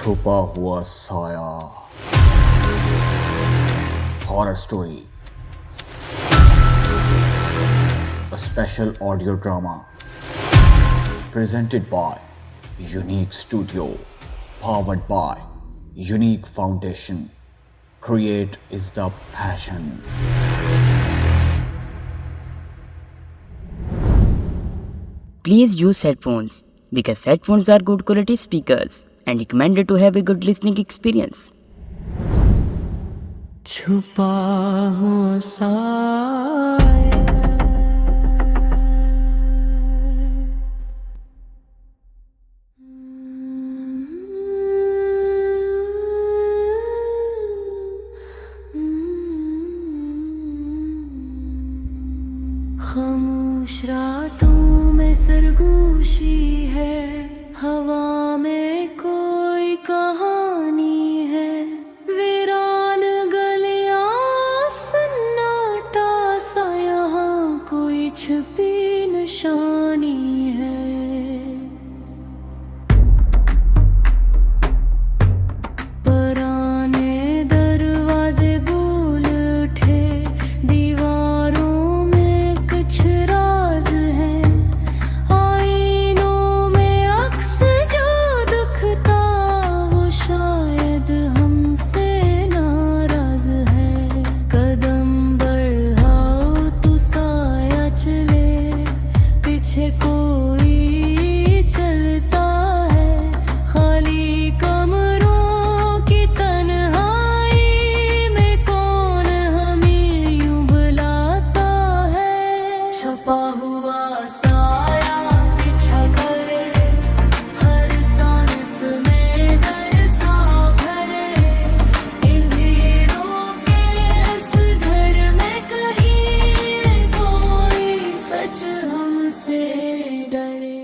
छुपा हुआ साया horror story a special audio drama presented by Unique Studio powered by Unique Foundation. Create is the passion. Please use headphones because headphones are good quality speakers and recommended to have a good listening experience. छुपा हुआ साया खामोश रातों में सरगोशी है, हवा में कोई कहानी है, वीरान गलियां सन्नाटा सा, यहाँ कोई छुपी निशानी है। पुराने दरवाजे बोल उठे, दीवारों में कुछ राज है, आईनों में अक्स जो दिखता वो शायद हमसे नाराज है। कदम बढ़ाओ तो साया चले, पीछे कोई चलता है, खाली कमरों की तन्हाई में कौन हमें यूं बुलाता है। छपा हुआ साया पीछा करे, हर सांस में डर सा भरे, अंधेरों के इस घर में कहीं कोई सच हमसे डरे।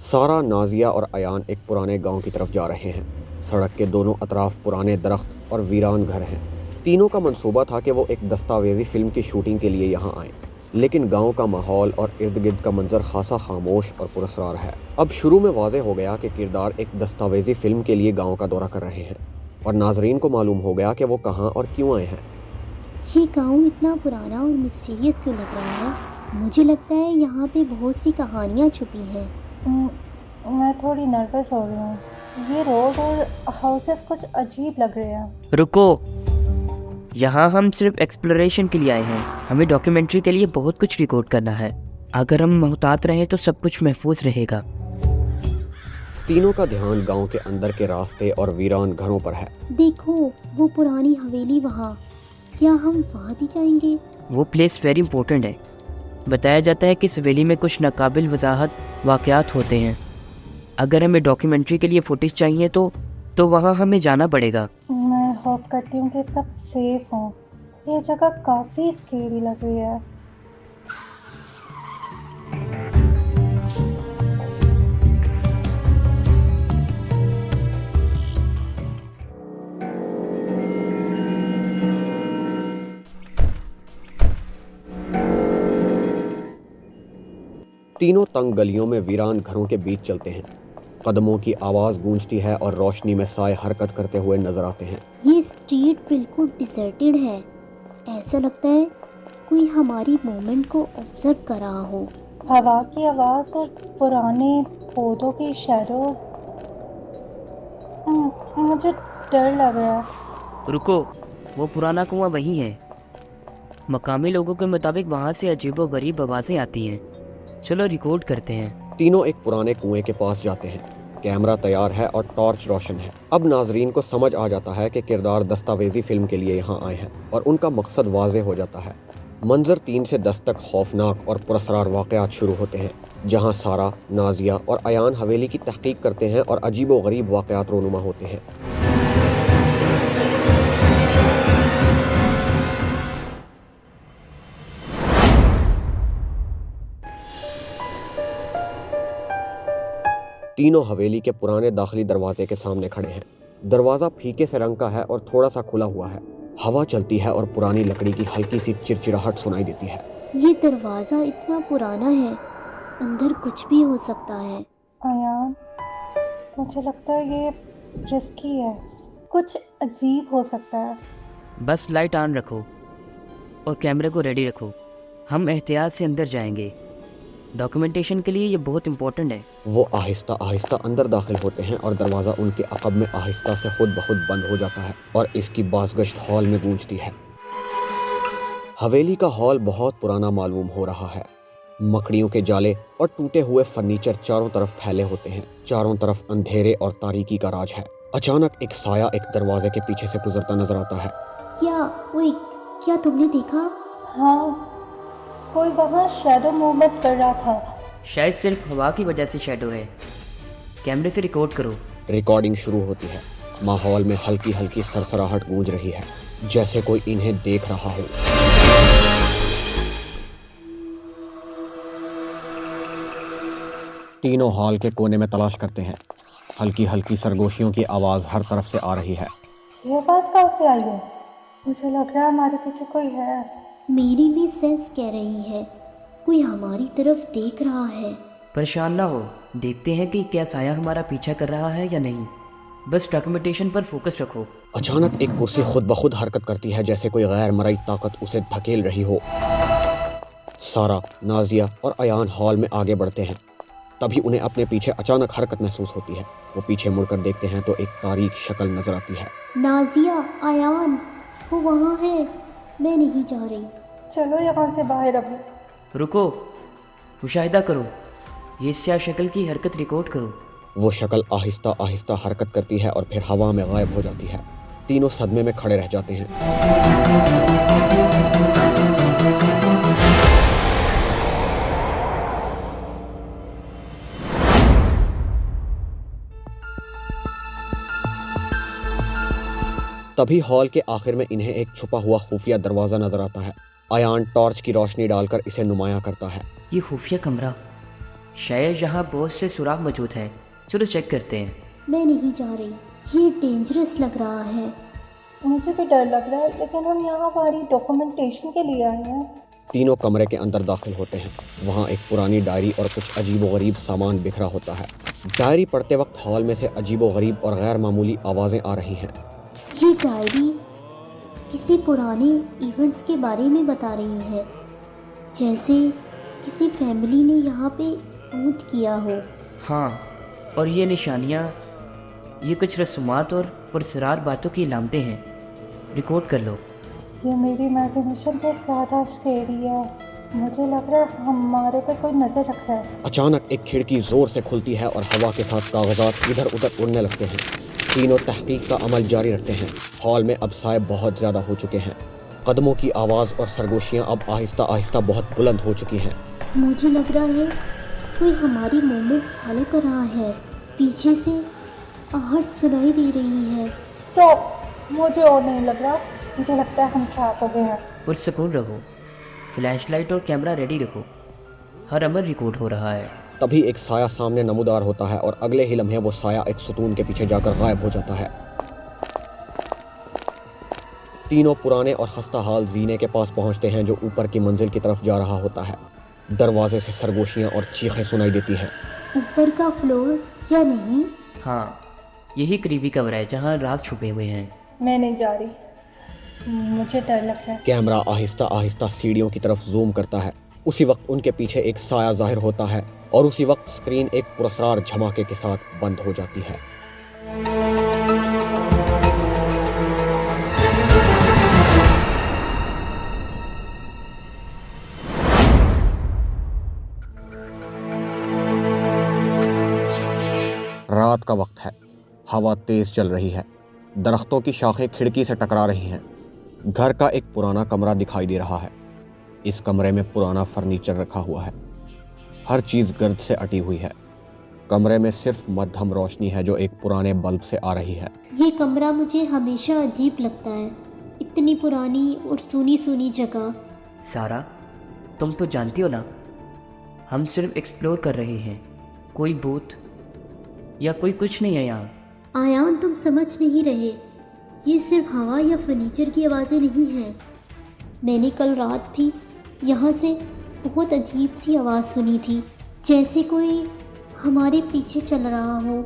सारा, नाजिया और अयान एक पुराने गांव की तरफ जा रहे हैं। सड़क के दोनों अतराफ पुराने दरख्त और वीरान घर हैं। तीनों का मंसूबा था कि वो एक दस्तावेजी फिल्म की शूटिंग के लिए यहाँ आएं, लेकिन गांव का माहौल और इर्द गिर्द का मंजर खासा खामोश और पुरस्कार है। अब शुरू में वाज़ेह हो गया कि किरदार एक दस्तावेजी फिल्म के लिए गाँव का दौरा कर रहे हैं और नाजरीन को मालूम हो गया कि वो कहाँ और क्यों आए हैं। ये गांव इतना पुराना और मिस्टीरियस क्यों लग रहा है? मुझे लगता है यहाँ पे बहुत सी कहानियाँ छुपी हैं। मैं थोड़ी नर्वस हो रही हूँ। ये रोड और हाउसेस कुछ अजीब लग रहे हैं। रुको, यहाँ हम सिर्फ एक्सप्लोरेशन के लिए आए हैं। हमें डॉक्यूमेंट्री के लिए बहुत कुछ रिकॉर्ड करना है। अगर हम मुहतात रहें तो सब कुछ महफूज रहेगा। तीनों का ध्यान गांव के अंदर के रास्ते और वीरान घरों पर है। देखो वो पुरानी हवेली वहाँ, क्या हम वहाँ भी जाएंगे? वो प्लेस वेरी इंपॉर्टेंट है। बताया जाता है कि इस हवेली में कुछ नाकाबिल वजाहत वाक़यात होते हैं। अगर हमें डॉक्यूमेंट्री के लिए फुटेज चाहिए तो वहाँ हमें जाना पड़ेगा। मैं होप करती हूँ कि सब सेफ हों। ये जगह काफ़ी स्केरी लग रही है। तीनों तंग गलियों में वीरान घरों के बीच चलते हैं। कदमों की आवाज़ गूंजती है और रोशनी में साए हरकत करते हुए नजर आते हैं। ये स्ट्रीट बिल्कुल डिजर्टेड है। ऐसा लगता है कोई हमारी मूवमेंट को ऑब्जर्व कर रहा हो। हवा की आवाज़ और पुराने पौधों की शैडोज, मुझे डर लग रहा है। रुको, वो पुराना कुआं वही है। मकामी लोगों के मुताबिक वहाँ से अजीबोगरीब आवाज़ें आती हैं। चलो रिकॉर्ड करते हैं। तीनों एक पुराने कुएं के पास जाते हैं। कैमरा तैयार है और टॉर्च रोशन है। अब नाजरीन को समझ आ जाता है कि किरदार दस्तावेजी फिल्म के लिए यहाँ आए हैं और उनका मकसद वाज़ेह हो जाता है। मंजर 3 से 10 तक खौफनाक और पुरस्कार वाक़यात शुरू होते हैं, जहाँ सारा, नाजिया और अयान हवेली की तहकीक करते हैं और अजीबो गरीब वाक़यात रोनुमा होते हैं। तीनों हवेली के पुराने दाखिली दरवाजे के सामने खड़े हैं। दरवाज़ा फीके से रंग का है और थोड़ा सा खुला हुआ है। हवा चलती है और पुरानी लकड़ी की हल्की सी चिरचिराहट सुनाई देती है। ये दरवाज़ा इतना पुराना है, अंदर कुछ भी हो सकता है। अयान, मुझे लगता है ये रिस्की है, कुछ अजीब हो सकता है। बस लाइट ऑन रखो और कैमरे को रेडी रखो। हम एहतियात से अंदर जाएंगे। डॉक्यूमेंटेशन के लिए ये बहुत इम्पोर्टेंट है। वो आहिस्ता आहिस्ता अंदर दाखिल होते हैं और दरवाज़ा उनके अक़ब में आहिस्ता से खुद ब खुद बंद हो जाता है और इसकी बाज़गश्त हॉल में गूंजती है। हवेली का हॉल बहुत पुराना मालूम हो रहा है। मकड़ियों के जाले और टूटे हुए फर्नीचर चारों तरफ फैले होते हैं। चारों तरफ अंधेरे और तारीकी का राज है। अचानक एक साया एक दरवाजे के पीछे से गुजरता नजर आता है। क्या तुमने देखा? हाँ, कोई वहाँ शैडो मूवमेंट कर रहा था। शायद सिर्फ हवा की वजह से शैडो है। कैमरे से रिकॉर्ड करो। रिकॉर्डिंग शुरू होती है। माहौल में हल्की हल्की सरसराहट गूंज रही है, जैसे कोई इन्हें देख रहा हो। तीनों हॉल के कोने में तलाश करते हैं। हल्की हल्की सरगोशियों की आवाज़ हर तरफ से आ रही है। ये आवाज़ कहाँ से आई है? मुझे लग रहा है हमारे पीछे कोई है। मेरी भी सेंस कह रही है कोई हमारी तरफ देख रहा है। परेशान ना हो, देखते हैं कि क्या साया हमारा पीछा कर रहा है या नहीं। बस डॉक्यूमेंटेशन पर फोकस रखो। अचानक एक कुर्सी खुद ब खुद हरकत करती है, जैसे कोई गैर मरई ताकत उसे धकेल रही हो। सारा, नाजिया और अयान हॉल में आगे बढ़ते हैं। तभी उन्हें अपने पीछे अचानक हरकत महसूस होती है। वो पीछे मुड़कर देखते हैं तो एक तारीक शक्ल नजर आती है। नाजिया, अयान, वो वहाँ है। मैं नहीं जा रही। चलो यहाँ से बाहर अभी। रुको, मुशाहिदा करो। ये स्याह शक्ल की हरकत रिकॉर्ड करो। वो शक्ल आहिस्ता आहिस्ता हरकत करती है और फिर हवा में गायब हो जाती है। तीनों सदमे में खड़े रह जाते हैं। तभी हॉल के आखिर में इन्हें एक छुपा हुआ खुफिया दरवाजा नजर आता है। अयान टॉर्च की रोशनी डालकर इसे नुमाया करता है। ये खुफिया कमरा, शायद यहाँ बहुत से सुराग मौजूद हैं। चलो चेक करते हैं। मैं नहीं जा रही। ये डेंजरस लग रहा है। मुझे भी डर लग रहा है, लेकिन हम यहाँ हमारी डॉक्यूमेंटेशन के लिए आए हैं। तीनों कमरे के अंदर दाखिल होते हैं। वहाँ एक पुरानी डायरी और कुछ अजीबोगरीब सामान बिखरा होता है। डायरी पढ़ते वक्त हॉल में से अजीबोगरीब और गैर मामूली आवाज़ें आ रही हैं। ये डायरी किसी पुराने इवेंट्स के बारे में बता रही है, जैसे किसी फैमिली ने यहाँ पे लूट किया हो। हाँ, और ये निशानियाँ, ये कुछ रस्मात और पुरसरार बातों की अलामतें हैं। रिकॉर्ड कर लो। ये मेरी इमेजिनेशन से ज़्यादा स्केरी है। मुझे लग रहा है हमारे पर कोई नज़र रख रहा है। अचानक एक खिड़की जोर से खुलती है और हवा के साथ कागजात इधर उधर उड़ने लगते हैं। तीनों तहकीक का अमल जारी रखते हैं। हॉल में अब साए बहुत ज़्यादा हो चुके हैं। कदमों की आवाज़ और सरगोशियाँ अब आहिस्ता आहिस्ता बहुत बुलंद हो चुकी हैं। मुझे लग रहा है कोई हमारी मूवमेंट फॉलो कर रहा है। पीछे से आहट सुनाई दे रही है। स्टॉप, मुझे और नहीं लग रहा। मुझे लगता है हम ट्रैप हो गए हैं। पुरसकून रहो, फ्लैशलाइट और कैमरा रेडी रखो। हर अमल रिकॉर्ड हो रहा है। तभी एक साया सामने नमूदार होता है और अगले ही लम्हे वो साया एक सुतून के पीछे जाकर गायब हो जाता है। तीनों पुराने और खस्ता हाल जीने के पास पहुंचते हैं, जो ऊपर की मंजिल की तरफ जा रहा होता है। दरवाजे से सरगोशियां और चीखें सुनाई देती हैं। ऊपर का फ्लोर या नहीं? हाँ, यही करीबी कमरा है जहाँ राज छुपे हुए हैं। मैं नहीं जा रही, मुझे डर लग रहा है। कैमरा आहिस्ता आहिस्ता सीढ़ियों की तरफ जूम करता है। उसी वक्त उनके पीछे एक साया जाहिर होता है और उसी वक्त स्क्रीन एक पुरस्कार झमाके के साथ बंद हो जाती है। रात का वक्त है। हवा तेज चल रही है। दरख्तों की शाखें खिड़की से टकरा रही हैं। घर का एक पुराना कमरा दिखाई दे रहा है। इस कमरे में पुराना फर्नीचर रखा हुआ है। हर चीज़ गर्द से अटी हुई है। कमरे में सिर्फ मध्यम रोशनी है जो एक पुराने बल्ब से आ रही है। ये कमरा मुझे हमेशा अजीब लगता है। इतनी पुरानी और सूनी सूनी जगह। सारा, तुम तो जानती हो ना, हम सिर्फ एक्सप्लोर कर रहे हैं। कोई भूत या कोई कुछ नहीं है यहाँ। आयान, तुम समझ नहीं रहे। ये सिर्फ हवा या फर्नीचर की आवाज़ें नहीं हैं। मैंने कल रात भी यहाँ से बहुत अजीब सी आवाज़ सुनी थी, जैसे कोई हमारे पीछे चल रहा हो।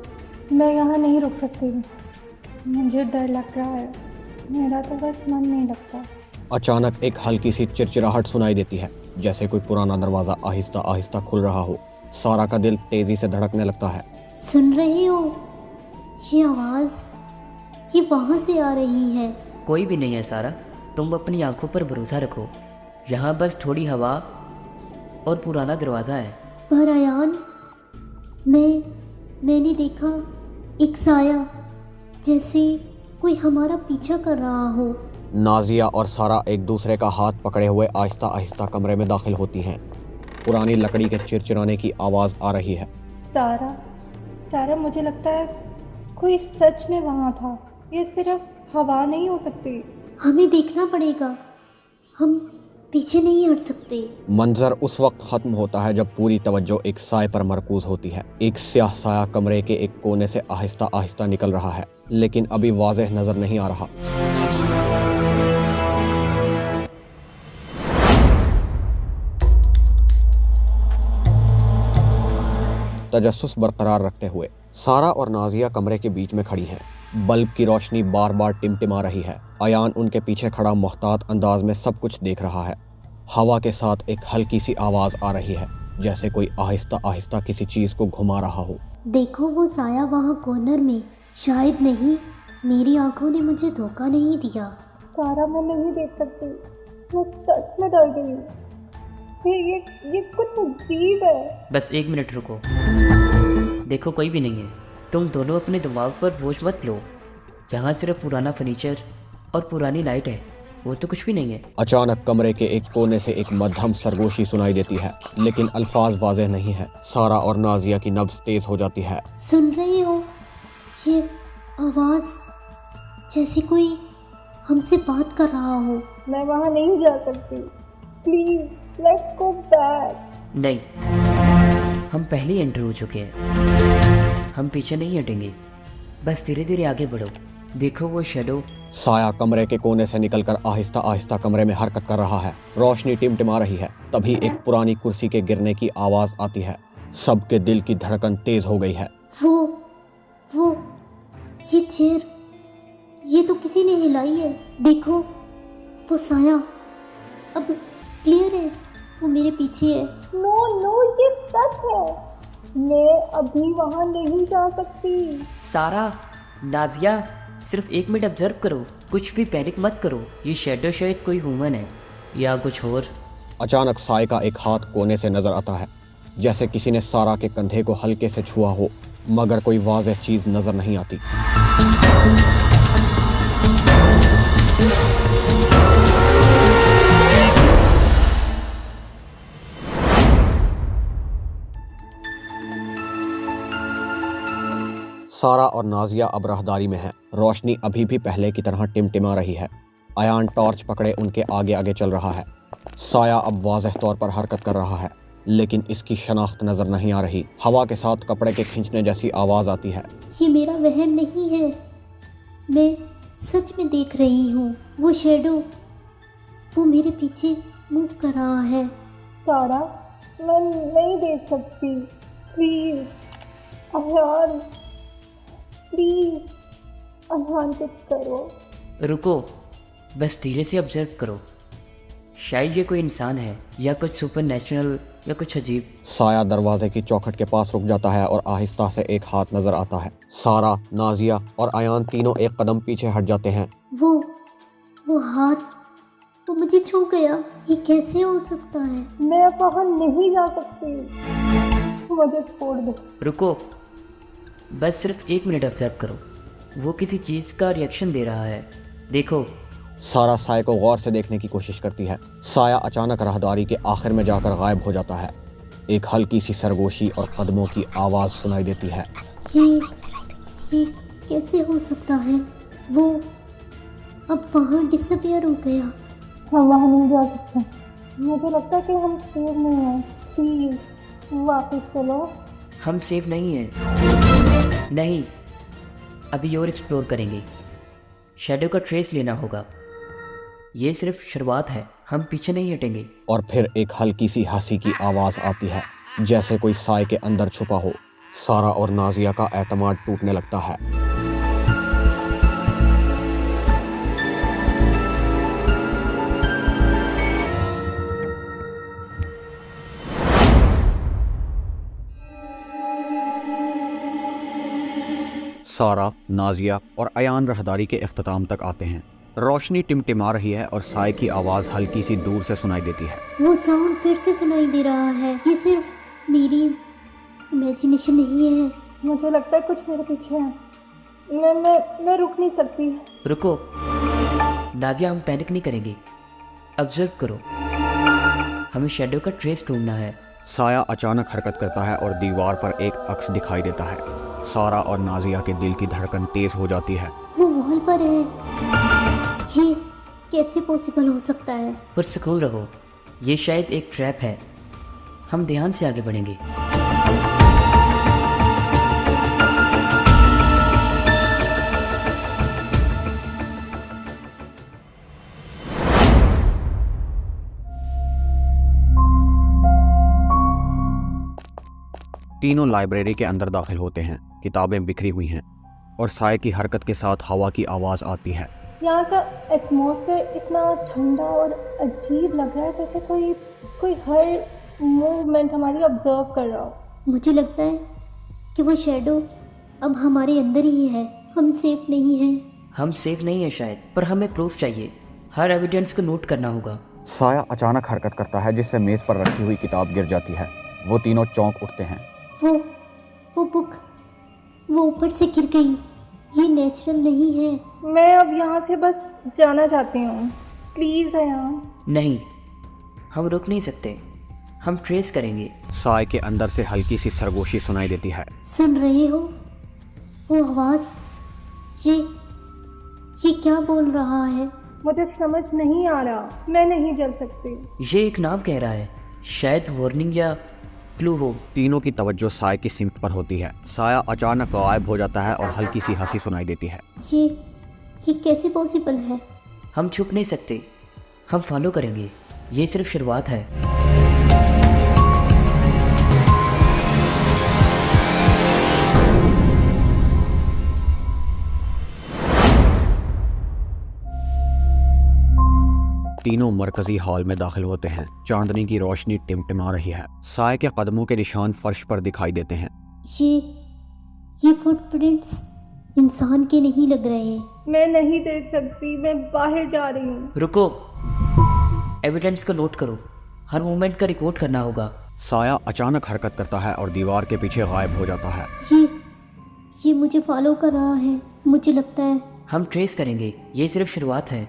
मैं यहाँ नहीं रुक सकती, मुझे डर लग रहा है, मेरा तो बस मन नहीं लगता। अचानक एक हल्की सी चिरचिराहट सुनाई देती है, जैसे कोई पुराना दरवाज़ा आहिस्ता आहिस्ता खुल रहा हो। सारा का दिल तेज़ी से धड़कने लगता है। सुन रहे हो? ये आवाज़ ये वहाँ से आ रही है। कोई भी नहीं है सारा, तुम अपनी आंखों पर भरोसा रखो। यहाँ बस थोड़ी हवा और पुराना दरवाज़ा है। पर अयान, मैंने देखा एक साया, जैसे कोई हमारा पीछा कर रहा हो। नाजिया और सारा एक दूसरे का हाथ पकड़े हुए आहिस्ता आहिस्ता कमरे में दाखिल होती हैं। पुरानी लकड़ी के चिरचिराने की आवाज़ आ रही है। सारा मुझे लगता है कोई सच में वहाँ था, ये सिर्फ हवा नहीं हो सकती। हमें देखना पड़ेगा, हम पीछे नहीं हट सकते। मंजर उस वक्त ख़त्म होता है जब पूरी तवज्जो एक साए पर मरकूज होती है। एक स्याह साया कमरे के एक कोने से आहिस्ता आहिस्ता निकल रहा है, लेकिन अभी वाज़ेह नज़र नहीं आ रहा। तजस्सुस बरकरार रखते हुए सारा और नाजिया कमरे के बीच में खड़ी हैं। बल्ब की रोशनी बार बार टिमटिमा रही है। अयान उनके पीछे खड़ा मोहतात अंदाज में सब कुछ देख रहा है। हवा के साथ एक हल्की सी आवाज़ आ रही है, जैसे कोई आहिस्ता आहिस्ता किसी चीज़ को घुमा रहा हो। देखो वो साया वहाँ कॉर्नर में। शायद नहीं, मेरी आंखों ने मुझे धोखा नहीं दिया। सारा, मैं नहीं देख सकती, मैं सच में डर गई। ये कुछ अजीब है। बस 1 मिनट रुको। देखो कोई भी नहीं है, तुम दोनों अपने दिमाग पर बोझ मत लो। यहाँ सिर्फ पुराना फर्नीचर और पुरानी लाइट है, वो तो कुछ भी नहीं है। अचानक कमरे के एक कोने से एक मध्यम सरगोशी सुनाई देती है, लेकिन अल्फाज वाज़ेह नहीं है। सारा और नाजिया की नब्ज़ तेज हो जाती है। सुन रहे हो? ये आवाज़ जैसे कोई हमसे बात कर रहा हो। मैं वहाँ नहीं जा सकती, प्लीज लेट्स गो बैक। नहीं, हम पहले ही एंटर हो चुके हैं, हम पीछे नहीं हटेंगे। बस धीरे धीरे आगे बढ़ो। देखो वो शेडो। साया कमरे के कोने से निकलकर आहिस्ता आहिस्ता कमरे में हरकत कर रहा है। रोशनी टिमटिमा रही है। तभी एक पुरानी कुर्सी के गिरने की आवाज़ आती है। सबके दिल की धड़कन तेज हो गई है। वो ये चेयर, ये तो किसी ने हिलाई है। देखो वो साया अब क्लियर है, वो मेरे पीछे है। नो ये सच है, मैं अभी वहाँ नहीं जा सकती। सारा, नाजिया, सिर्फ 1 मिनट ऑब्जर्व करो, कुछ भी पैनिक मत करो। ये शेडो शायद कोई ह्यूमन है या कुछ और। अचानक साय का एक हाथ कोने से नजर आता है, जैसे किसी ने सारा के कंधे को हल्के से छुआ हो, मगर कोई वाज़ेह चीज नजर नहीं आती। सारा और नाजिया अब राहदारी में है। रोशनी अभी भी पहले की तरह टिमटिमा रही है। अयान टॉर्च पकड़े उनके आगे आगे चल रहा है। साया अब वाज़ेह तौर पर हरकत कर रहा है, लेकिन इसकी शनाख्त नजर नहीं आ रही। हवा के साथ कपड़े के खींचने जैसी आवाज आती है। ये मेरा वहम नहीं है, मैं सच में देख रही हूँ। वो शेडो, वो मेरे पीछे मूव कर रहा है। सारा, मैं नहीं देख सकती, प्लीज अयान, प्लीज अयान कुछ करो। रुको, बस धीरे से ऑब्जर्व करो। शायद ये कोई इंसान है या कुछ सुपर नेचुरल या कुछ अजीब। साया दरवाजे की चौखट के पास रुक जाता है और आहिस्ता से एक हाथ नजर आता है। सारा, नाजिया और अयान तीनों एक कदम पीछे हट जाते हैं। वो हाथ, वो मुझे छू गया। ये कैसे हो सकता है? मैं वहाँ नहीं जा सकती, मुझे छोड़ दो। रुको, बस सिर्फ 1 मिनट ऑब्जर्व करो। वो किसी चीज़ का रिएक्शन दे रहा है, देखो। सारा साय को गौर से देखने की कोशिश करती है। साया अचानक राहदारी के आखिर में जाकर गायब हो जाता है। एक हल्की सी सरगोशी और कदमों की आवाज़ सुनाई देती है। ये कैसे हो सकता है? वो अब वहाँ डिसअपियर हो गया। हम वहाँ नहीं जा सकते, मुझे लगता है कि हम सेफ नहीं हैं। प्लीज वापस चलो। हम सेफ नहीं हैं। नहीं, अभी और एक्सप्लोर करेंगे। शैडो का ट्रेस लेना होगा। ये सिर्फ शुरुआत है, हम पीछे नहीं हटेंगे। और फिर एक हल्की सी हंसी की आवाज़ आती है, जैसे कोई साए के अंदर छुपा हो। सारा और नाजिया का एतमाद टूटने लगता है। सारा, नाजिया और अयान रहदारी के इख्तिताम तक आते हैं। रोशनी टिमटिमा रही है और साए की आवाज़ हल्की सी दूर से सुनाई देती है। वो साउंड फिर से सुनाई दे रहा है। ये सिर्फ मेरी इमेजिनेशन नहीं है। मुझे लगता है कुछ मेरे पीछे है। मैं रुक नहीं सकती। रुको नादिया, हम पैनिक नहीं करेंगे, ऑब्जर्व करो, हमें शैडो का ट्रेस ढूंढना है। साया अचानक हरकत करता है और दीवार पर एक अक्स दिखाई देता है। सारा और नाजिया के दिल की धड़कन तेज हो जाती है। वो वॉल पर है। ये कैसे पॉसिबल हो सकता है? पुरसकून रहो, ये शायद एक ट्रैप है। हम ध्यान से आगे बढ़ेंगे। तीनों लाइब्रेरी के अंदर दाखिल होते हैं। किताबें बिखरी हुई हैं और साए की हरकत के साथ हवा की आवाज़ आती है। यहाँ का एटमॉस्फेयर इतना ठंडा और अजीब लग रहा है, जैसे कोई हर मूवमेंट हमारी ऑब्जर्व कर रहा हो। मुझे लगता है कि वो शैडो अब हमारे अंदर ही है। हम सेफ नहीं हैं। हम सेफ नहीं है शायद, पर हमें प्रूफ चाहिए। हर एविडेंस को नोट करना होगा। साया अचानक हरकत करता है, जिससे मेज़ पर रखी हुई किताब गिर जाती है। वो तीनों चौंक उठते हैं। वो बुक वो ऊपर से गिर गई। ये नेचुरल नहीं है। मैं अब यहाँ से बस जाना चाहती हूँ, प्लीज़ अयान। नहीं, हम रुक नहीं सकते, हम ट्रेस करेंगे। साए के अंदर से हल्की सी सरगोशी सुनाई देती है। सुन रहे हो वो आवाज़? ये क्या बोल रहा है? मुझे समझ नहीं आ रहा। मैं नहीं जल सकती। ये एक नाम कह रहा है, शायद वार्निंग या क्लू हो। तीनों की तवज्जो साए की सिमत पर होती है। साया अचानक गायब हो जाता है और हल्की सी हंसी सुनाई देती है। ये कैसे पॉसिबल है? हम छुप नहीं सकते, हम फॉलो करेंगे। ये सिर्फ शुरुआत है। तीनों मरकजी हॉल में दाखिल होते हैं। चांदनी की रोशनी टिमटिमा रही है। साए के कदमों के निशान फर्श पर दिखाई देते हैं। ये फुटप्रिंट्स इंसान के नहीं लग रहे। मैं नहीं देख सकती, मैं बाहर जा रही हूँ। रुको, एविडेंस को नोट करो, हर मोमेंट का रिकॉर्ड करना होगा। साया अचानक हरकत करता है और दीवार के पीछे गायब हो जाता है। ये मुझे फॉलो कर रहा है। मुझे लगता है हम ट्रेस करेंगे, ये सिर्फ शुरुआत है।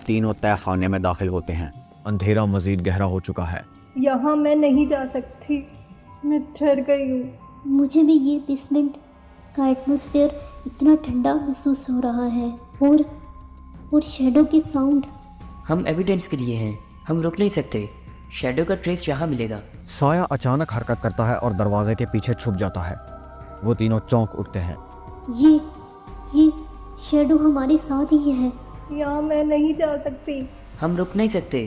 तीनों तय खाने में दाखिल होते हैं। अंधेरा मजीद गहरा हो चुका है। यहाँ मैं नहीं जा सकती, मैं डर गई हूँ। मुझे भी ये बेसमेंट का एटमॉस्फेयर इतना ठंडा महसूस हो रहा है। और शैडो की साउंड। हम एविडेंस के लिए हैं, हम रुक नहीं सकते। शैडो का ट्रेस यहाँ मिलेगा। साया अचानक हरकत करता है और दरवाजे के पीछे छुप जाता है। वो तीनों चौंक उठते हैं। ये शैडो हमारे साथ ही है। यहाँ मैं नहीं जा सकती। हम रुक नहीं सकते,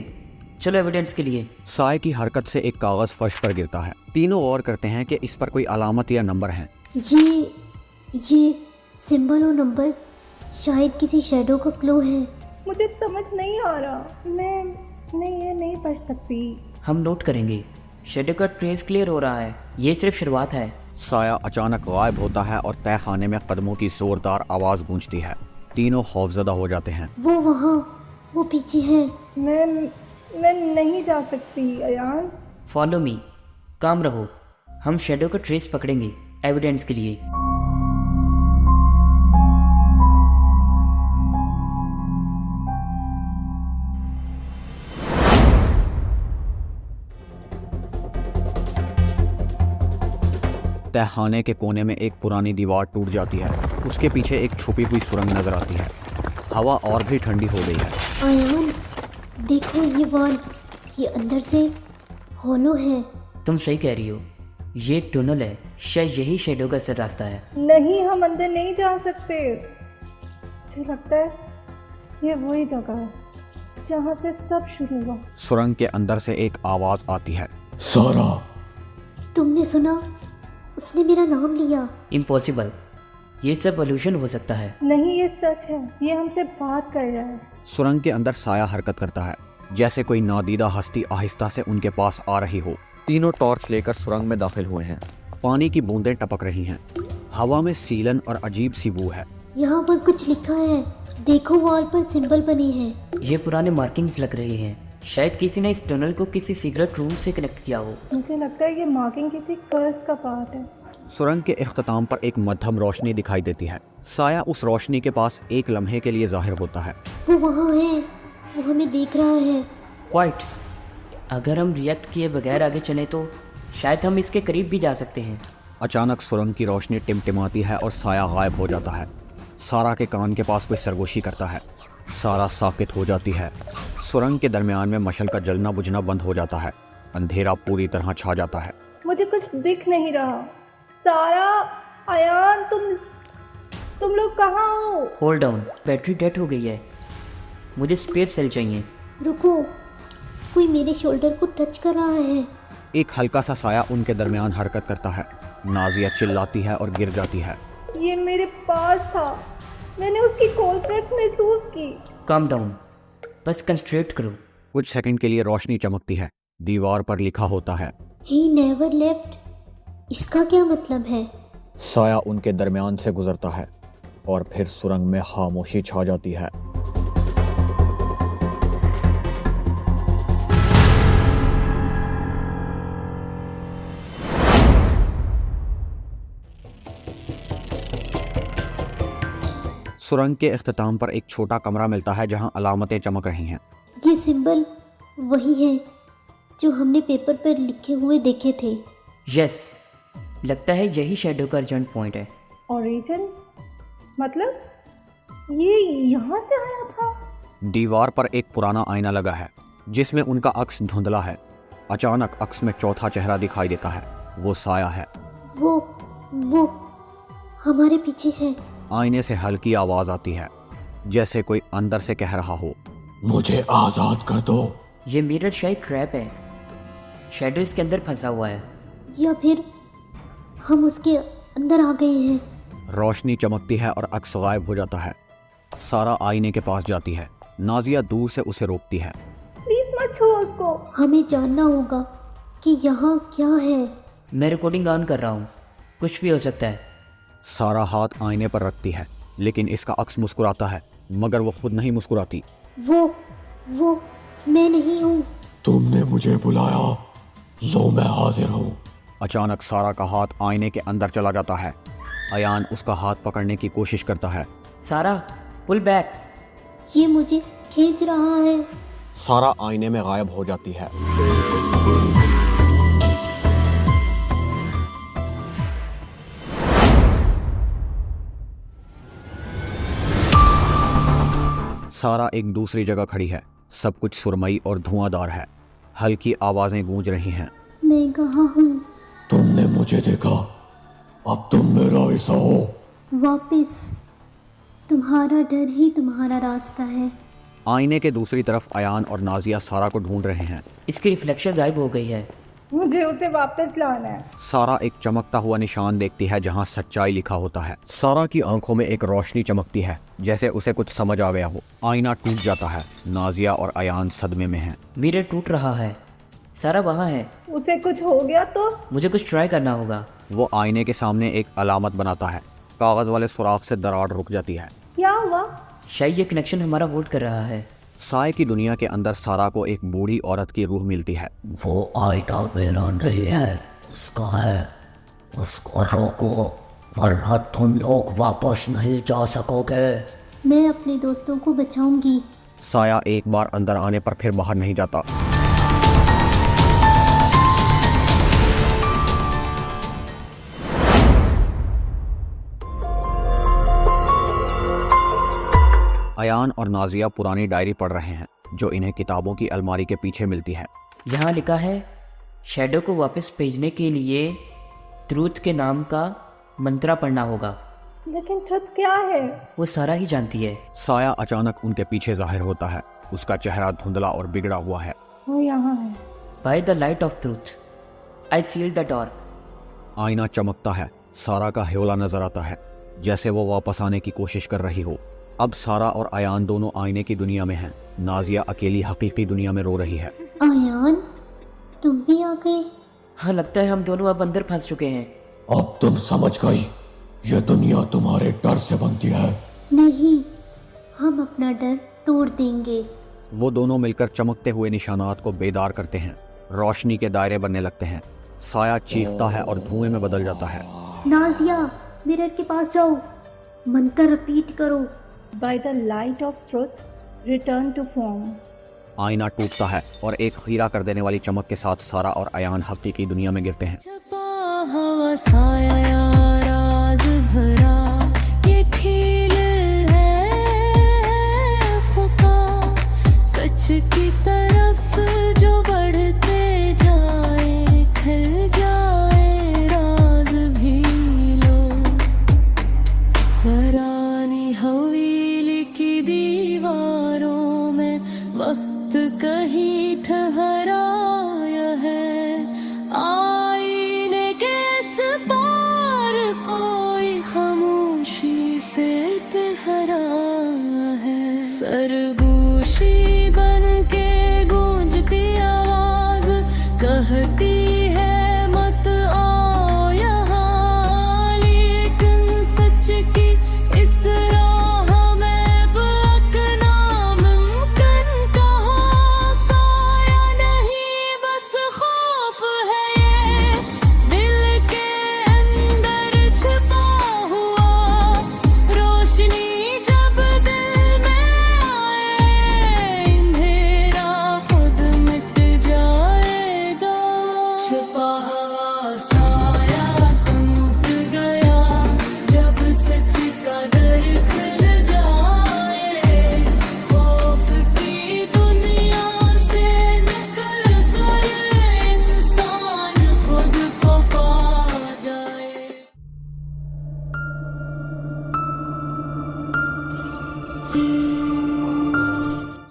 चलो एविडेंस के लिए। साए की हरकत से एक कागज फर्श पर गिरता है। तीनों गौर करते हैं कि इस पर कोई अलामत या नंबर है। ये सिंबल और नंबर शायद किसी शैडो का क्लू है। मुझे समझ नहीं आ रहा। मैं ये नहीं पढ़ सकती। हम नोट करेंगे। शैडो का ट्रेस क्लियर हो रहा है, ये सिर्फ शुरुआत है। साया अचानक गायब होता है और तय खाने में कदमों की जोरदार आवाज गूंजती है। तीनों खौफजदा हो जाते हैं। वो पीछे है। मैं नहीं जा सकती अयान। फॉलो मी, काम रहो, हम शैडो का ट्रेस पकड़ेंगे एविडेंस के लिए। तहखाने के कोने में एक पुरानी दीवार टूट जाती है। उसके पीछे एक छुपी हुई सुरंग नजर आती है। हवा और भी ठंडी हो गई है। आयान देखो, ये वॉल, ये अंदर से होलो है। तुम सही कह रही हो, ये टनल है, शायद यही शैडो का असर रास्ता है। नहीं, हम अंदर नहीं जा सकते। मुझे लगता है ये वही जगह है जहाँ से सब शुरू हुआ। सुरंग के अंदर से एक आवाज आती है। सारा, तुमने सुना? उसने मेरा नाम लिया। इम्पॉसिबल, ये सब इल्यूजन हो सकता है। नहीं, ये सच है। ये हमसे बात कर रहा है। सुरंग के अंदर साया हरकत करता है, जैसे कोई नादीदा हस्ती आहिस्ता से उनके पास आ रही हो। तीनों टॉर्च लेकर सुरंग में दाखिल हुए हैं। पानी की बूंदें टपक रही हैं। हवा में सीलन और अजीब सी बू है। यहाँ पर कुछ लिखा है, देखो वॉल पर सिंबल बने हैं। ये पुराने मार्किंग्स लग रहे हैं। शायद किसी ने इस टनल को किसी सीक्रेट रूम से कनेक्ट किया हो। मुझे लगता है ये मार्किंग किसी कर्स का पार्ट है। सुरंग के इख्तिताम पर एक मध्यम रोशनी दिखाई देती है। साया उस रोशनी के पास एक लम्हे के लिए जाहिर होता है। वो वहाँ है, वो हमें देख रहा है। क्वाइट, अगर हम रिएक्ट किए बगैर आगे चलें तो शायद हम इसके करीब भी जा सकते हैं। अचानक सुरंग की रोशनी टिमटिमाती है और साया गायब हो जाता है। सारा के कान के पास कोई सरगोशी करता है। सारा साकित हो जाती है। सुरंग के दरमियान में मशल का जलना बुझना बंद हो जाता है। अंधेरा पूरी तरह छा जाता है। मुझे कुछ दिख नहीं रहा। सारा, अयान, तुम लोग कहाँ हो? होल्ड डाउन, बैटरी डेड हो गई है। मुझे स्पेयर सेल चाहिए। रुको, कोई मेरे शोल्डर को टच कर रहा है। एक हल्का सा साया उनके दरमियान हरकत करता है। नाजिया चिल्लाती है और गिर जाती है। ये मेरे पास था। मैंने उसकी कॉन्ट्रैक्ट महसूस की। काम डाउन, बस कंसंट्रेट करो। कुछ सेकंड के लिए रोशनी चमकती है। दीवार पर लिखा होता है, ही नेवर लेफ्ट। इसका क्या मतलब है? साया उनके दरमियान से गुजरता है और फिर सुरंग में खामोशी छा जाती है। सुरंग के इख्तिताम पर एक छोटा कमरा मिलता है जहां अलामतें चमक रही हैं। ये सिंबल वही है जो हमने पेपर पर लिखे हुए देखे थे। यस, लगता है यही शैडो का अर्जेंट पॉइंट है। ओरिजिन मतलब ये यहाँ से आया था? दीवार पर एक पुराना आईना लगा है जिसमें उनका अक्स धुंधला है। अचानक अक्स में चौथा चेहरा दिखाई देता है। वो साया है। वो हमारे पीछे है। आईने से हल्की आवाज आती है, जैसे कोई अंदर से कह रहा हो, मुझे आजाद कर दो। ये मिरर शायद ट्रैप है। शैडो इसके अंदर फंसा हुआ है। या फिर हम उसके अंदर आ गए हैं। रोशनी चमकती है और अक्स गायब हो जाता है। सारा आईने के पास जाती है। नाजिया दूर से उसे रोकती है। प्लीज मत छुओ उसको। हमें जानना होगा कि यहाँ क्या है। मैं रिकॉर्डिंग ऑन कर रहा हूँ, कुछ भी हो सकता है। सारा हाथ आईने पर रखती है, लेकिन इसका अक्स मुस्कुराता है, मगर वो खुद नहीं मुस्कुराती। वो मैं नहीं हूँ। तुमने मुझे बुलाया, लो मैं हाजिर हूँ। अचानक सारा का हाथ आईने के अंदर चला जाता है। अयान उसका हाथ पकड़ने की कोशिश करता है। सारा, पुल बैक। ये मुझे खींच रहा है। सारा आईने में गायब हो जाती है। सारा एक दूसरी जगह खड़ी है। सब कुछ सुरमई और धुआंधार है। हल्की आवाजें गूंज रही हैं। मैं कहाँ हूँ? तुमने मुझे देखा, अब तुम मेरा हिस्सा हो। वापिस। तुम्हारा डर ही तुम्हारा रास्ता है। आईने के दूसरी तरफ अयान और नाजिया सारा को ढूंढ रहे हैं। इसकी रिफ्लेक्शन गायब हो गई है। मुझे उसे वापस लाना है। सारा एक चमकता हुआ निशान देखती है जहां सच्चाई लिखा होता है। सारा की आंखों में एक रोशनी चमकती है, जैसे उसे कुछ समझ आ गया हो। आईना टूट जाता है। नाजिया और अयान सदमे में हैं। मिरर टूट रहा है। सारा वहाँ है। उसे कुछ हो गया तो? मुझे कुछ ट्राई करना होगा। वो आईने के सामने एक अलामत बनाता है। कागज वाले सुराख से दरार रुक जाती है। क्या हुआ? शायद ये कनेक्शन हमारा होल्ड कर रहा है। साय की दुनिया के अंदर सारा को एक बूढ़ी औरत की रूह मिलती है। वो आईना मेरा नहीं है, उसका है। उसको रोको वरना तुम लोग वापस नहीं जा सकोगे। मैं अपने दोस्तों को बचाऊंगी। साया एक बार अंदर आने पर फिर बाहर नहीं जाता। अयान और नाजिया पुरानी डायरी पढ़ रहे हैं जो इन्हें किताबों की अलमारी के पीछे मिलती है। यहाँ लिखा है, शैडो को वापस भेजने के लिए ट्रूथ के नाम का मंत्रा पढ़ना होगा। लेकिन ट्रुथ क्या है? वो सारा ही जानती है। साया अचानक उनके पीछे जाहिर होता है। उसका चेहरा धुंधला और बिगड़ा हुआ है। वो यहाँ है। Bye the light of truth I seal the dark. आईना चमकता है। सारा का ह्योला नजर आता है, जैसे वो वापस आने की कोशिश कर रही हो। अब सारा और अयान दोनों आईने की दुनिया में हैं। नाजिया अकेली हकीकी दुनिया में रो रही है। आयान, तुम भी आ गए? हाँ, लगता है हम दोनों अब अंदर फंस चुके हैं। अब तुम समझ गई, ये दुनिया तुम्हारे डर से बनती है। नहीं, हम अपना डर तोड़ देंगे। वो दोनों मिलकर चमकते हुए निशानात को बेदार करते हैं। रोशनी के दायरे बनने लगते हैं। साया चीखता है और धुएं में बदल जाता है। नाजिया, मिरर के पास जाओ, मंत्र रिपीट करो। By the light of truth return to form. आईना टूटता है और एक खीरा कर देने वाली चमक के साथ सारा और अयान हकीकी दुनिया में गिरते हैं। छपा हवा साया राज भरा, ये खील है फुका, सच की तरफ जो बढ़ते जाए, खिल जाए राज भी लो। पुरानी हवेली की दीवारों में वक्त कहीं ठहराया है। आईने के इस पार कोई खामोशी से ठहरा है। सरगोशी बन के गूंजती आवाज कहती है मत आओ यहाँ, लेकिन सच की इस राह में बकना मुमकिन कहाँ। साया नहीं बस खौफ है ये, दिल के अंदर छिपा हुआ। रोशनी जब दिल में आए, अंधेरा खुद मिट जाएगा। छिपा हुआ साया टूट गया, जब सच का डर खिल जाए। खौफ की दुनिया से निकल कर इंसान खुद को पा जाए।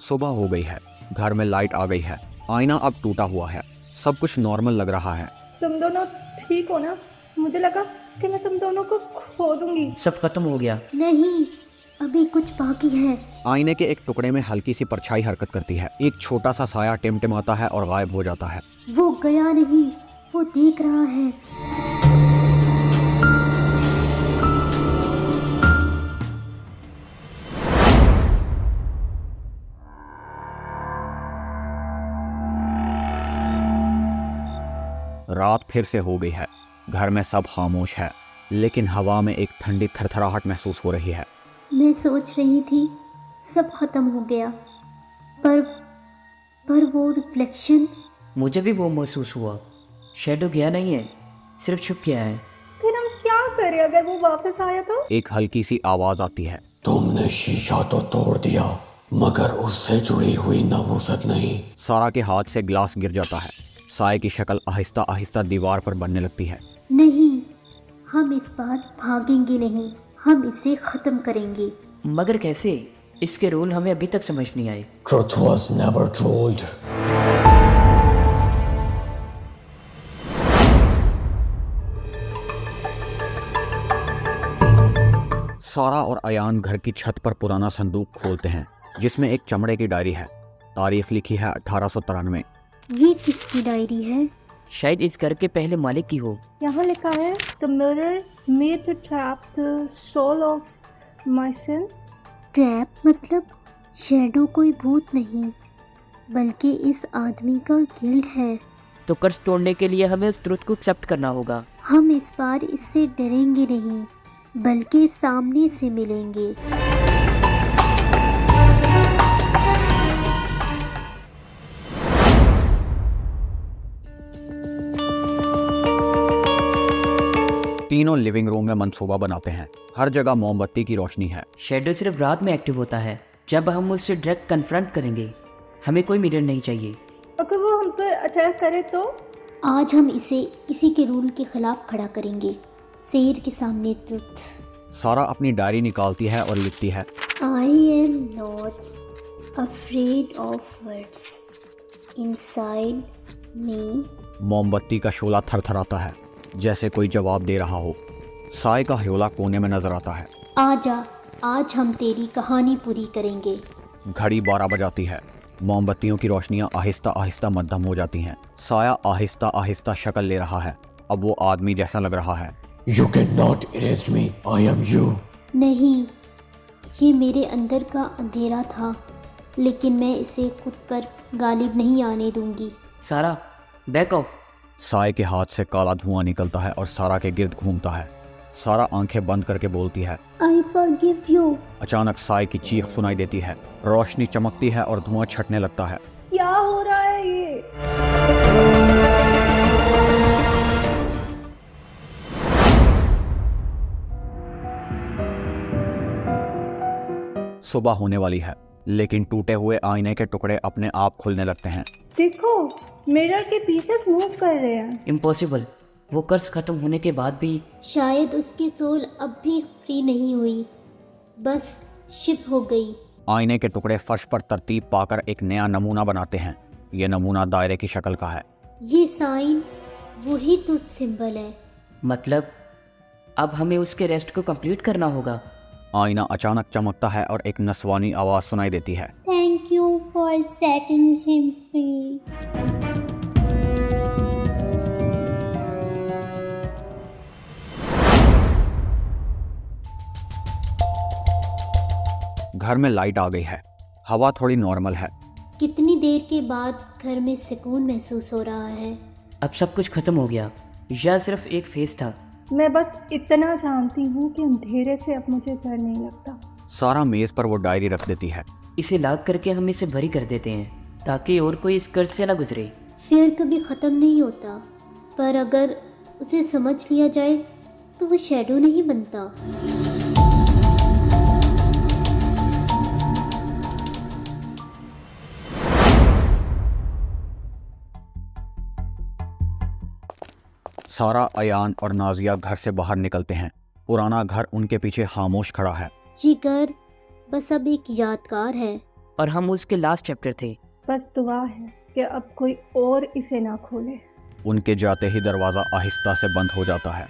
सुबह हो गई है। घर में लाइट आ गई है। आईना अब टूटा हुआ है। सब कुछ नॉर्मल लग रहा है। तुम दोनों ठीक हो ना? मुझे लगा कि मैं तुम दोनों को खो दूंगी। सब खत्म हो गया। नहीं, अभी कुछ बाकी है। आईने के एक टुकड़े में हल्की सी परछाई हरकत करती है। एक छोटा सा साया टिमटिमाता है और गायब हो जाता है। वो गया नहीं, वो देख रहा है। रात फिर से हो गई है। घर में सब खामोश है, लेकिन हवा में एक ठंडी थरथराहट महसूस हो रही है। मैं सोच रही थी सब खत्म हो गया, पर वो रिफ्लेक्शन। मुझे भी वो महसूस हुआ। शेडो गया नहीं है, सिर्फ छुप गया है। फिर हम क्या करें अगर वो वापस आया तो? एक हल्की सी आवाज आती है। तुमने शीशा तो तोड़ दिया, मगर उससे जुड़ी हुई नबूसत नहीं। सारा के हाथ से ग्लास गिर जाता है। साए की शक्ल आहिस्ता आहिस्ता दीवार पर बनने लगती है। नहीं, हम इस बार भागेंगे नहीं, हम इसे खत्म करेंगे। मगर कैसे? इसके रूल हमें अभी तक समझ नहीं आए। Truth was never told. सारा और अयान घर की छत पर पुराना संदूक खोलते हैं, जिसमें एक चमड़े की डायरी है। तारीख लिखी है 1893। ये किसकी डायरी है? शायद इस घर के पहले मालिक की हो। यहाँ लिखा है the mirror made to trap the soul of my son. Trap मतलब शैडो कोई भूत नहीं, बल्कि इस आदमी का गिल्ड है। तो कर्ज तोड़ने के लिए हमें उस ट्रुथ को एक्सेप्ट करना होगा। हम इस बार इससे डरेंगे नहीं, बल्कि सामने से मिलेंगे। तीनों लिविंग रूम में मंसूबा बनाते हैं। हर जगह मोमबत्ती की रोशनी है। शेडो सिर्फ रात में एक्टिव होता है, जब हम उससे डायरेक्ट कन्फ्रंट करेंगे। हमें कोई मिरर नहीं चाहिए। अगर वो हम पे अटैक करे तो? आज हम इसे इसी के रूल के खिलाफ खड़ा करेंगे। शेर के सामने ट्रुथ। सारा अपनी डायरी निकालती है और लिखती है, I am not afraid of words inside me. मोमबत्ती का शोला थरथराता है जैसे कोई जवाब दे रहा हो। साय का ह्योला कोने में नजर आता है। आजा, आज हम तेरी कहानी पूरी करेंगे। घड़ी 12 बजाती है। मोमबत्तियों की रोशनियां आहिस्ता आहिस्ता मध्यम हो जाती हैं। साया आहिस्ता आहिस्ता शक्ल ले रहा है। अब वो आदमी जैसा लग रहा है। You cannot erase me. I am you. नहीं, ये मेरे अंदर का अंधेरा था, लेकिन मैं इसे खुद पर गालिब नहीं आने दूंगी। सारा, बैक ऑफ। साय के हाथ से काला धुआं निकलता है और सारा के गिर्द घूमता है। सारा आंखें बंद करके बोलती है, I forgive you. अचानक साय की चीख सुनाई देती है। रोशनी चमकती है और धुआं छटने लगता है। क्या हो रहा है ये? सुबह होने वाली है, लेकिन टूटे हुए आईने के टुकड़े अपने आप खुलने लगते हैं। देखो, मिरर के पीसेस मूव कर रहे हैं। इम्पॉसिबल। वो कर्ज खत्म होने के बाद भी शायद उसकी सोल अब भी फ्री नहीं हुई, बस शिफ्ट हो गई। आईने के टुकड़े फर्श पर तरतीब पाकर एक नया नमूना बनाते हैं। ये नमूना दायरे की शक्ल का है। ये साइन वही ट्रुथ सिंबल है। मतलब अब हमें उसके रेस्ट को कंप्लीट करना होगा। आईना अचानक चमकता है और एक नस्वानी आवाज सुनाई देती है। Thank you for setting him free. घर में लाइट आ गई है। हवा थोड़ी नॉर्मल है। कितनी देर के बाद घर में सुकून महसूस हो रहा है। अब सब कुछ खत्म हो गया, या सिर्फ एक फेज था। मैं बस इतना जानती हूँ कि अंधेरे से अब मुझे डर नहीं लगता। सारा मेज पर वो डायरी रख देती है। इसे लाग करके हम इसे भरी कर देते हैं ताकि और कोई इस कर्ज से ना गुजरे। फिर कभी ख़त्म नहीं होता, पर अगर उसे समझ लिया जाए तो वो शैडो नहीं बनता। सारा, अयान और नाजिया घर से बाहर निकलते हैं। पुराना घर उनके पीछे खामोश खड़ा है। ये घर बस अब एक यादगार है। और हम उसके लास्ट चैप्टर थे। बस दुआ है कि अब कोई और इसे ना खोले। उनके जाते ही दरवाज़ा आहिस्ता से बंद हो जाता है।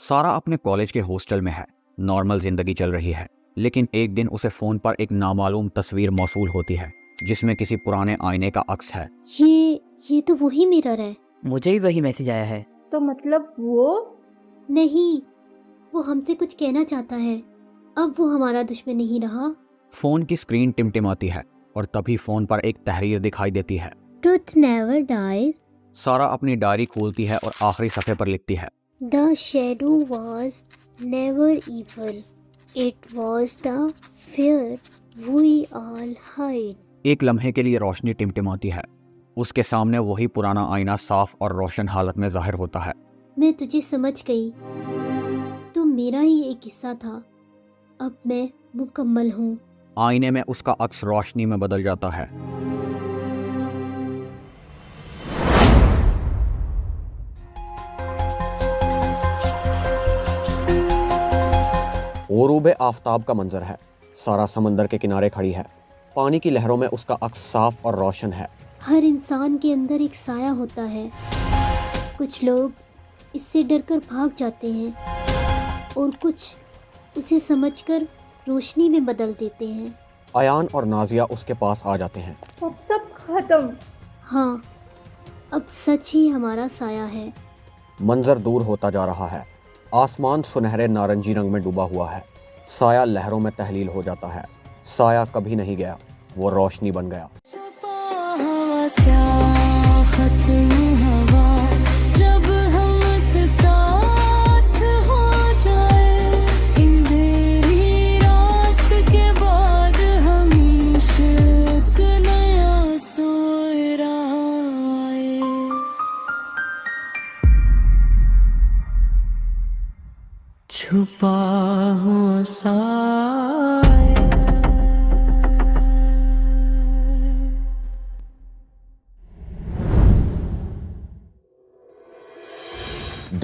सारा अपने कॉलेज के हॉस्टल में है। नॉर्मल जिंदगी चल रही है, लेकिन एक दिन उसे फोन पर एक नामालूम तस्वीर मौसूल होती है जिसमें किसी पुराने आईने का अक्स है। ये तो वही मिरर है। मुझे भी वही मैसेज आया है। तो मतलब वो? नहीं, वो हमसे कुछ कहना चाहता है। अब वो हमारा दुश्मन नहीं रहा। फोन की स्क्रीन टिमटिमाती है और तभी फोन पर एक तहरीर दिखाई देती है। Truth never dies. सारा अपनी डायरी खोलती है और आखिरी सफ़े पर लिखती है, The shadow was never evil. It was the fear we all hide. एक लम्हे के लिए रोशनी टिमटिमाती है। उसके सामने वही पुराना आईना साफ और रोशन हालत में जाहिर होता है। मैं तुझे समझ गई। तू मेरा ही एक हिस्सा था। अब मैं मुकम्मल हूँ। आईने में उसका अक्स रोशनी में बदल जाता है। ओरूबे आफताब का मंजर है। सारा समंदर के किनारे खड़ी है। पानी की लहरों में उसका अक्स साफ और रोशन है। हर इंसान के अंदर एक साया होता है। कुछ लोग इससे डरकर भाग जाते हैं और कुछ उसे समझकर रोशनी में बदल देते हैं। अयान और नाजिया उसके पास आ जाते हैं। अब सब खत्म। हाँ, अब सच ही हमारा साया है। मंजर दूर होता जा रहा है। आसमान सुनहरे नारंगी रंग में डूबा हुआ है। साया लहरों में तहलील हो जाता है। साया कभी नहीं गया, वो रोशनी बन गया। जब हम एक साथ हो जाए, अंधेरी रात के बाद हमेशा एक नया सोएरा आए। छुपा हो साया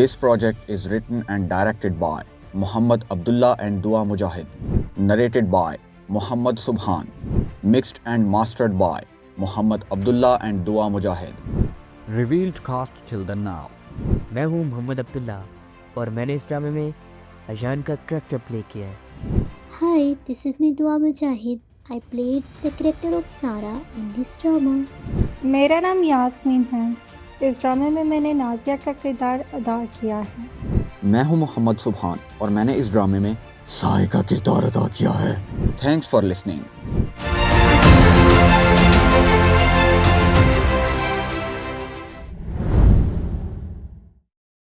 This project is written and directed by Muhammad Abdullah and Dua Mujahid. Narrated by Muhammad Subhan. Mixed and mastered by Muhammad Abdullah and Dua Mujahid. Revealed cast till then now. मैं हूँ मोहम्मद अब्दुल्ला और मैंने इस ड्रामे में अजान का करैक्टर प्ले किया है। Hi, this is me Dua Mujahid. I played the character of Sara in this drama. मेरा नाम यास्मीन है। इस ड्रामे में मैंने नाजिया का किरदार अदा किया है। मैं हूं मोहम्मद सुभान और मैंने इस ड्रामे में साय का किरदार अदा किया है। Thanks for listening.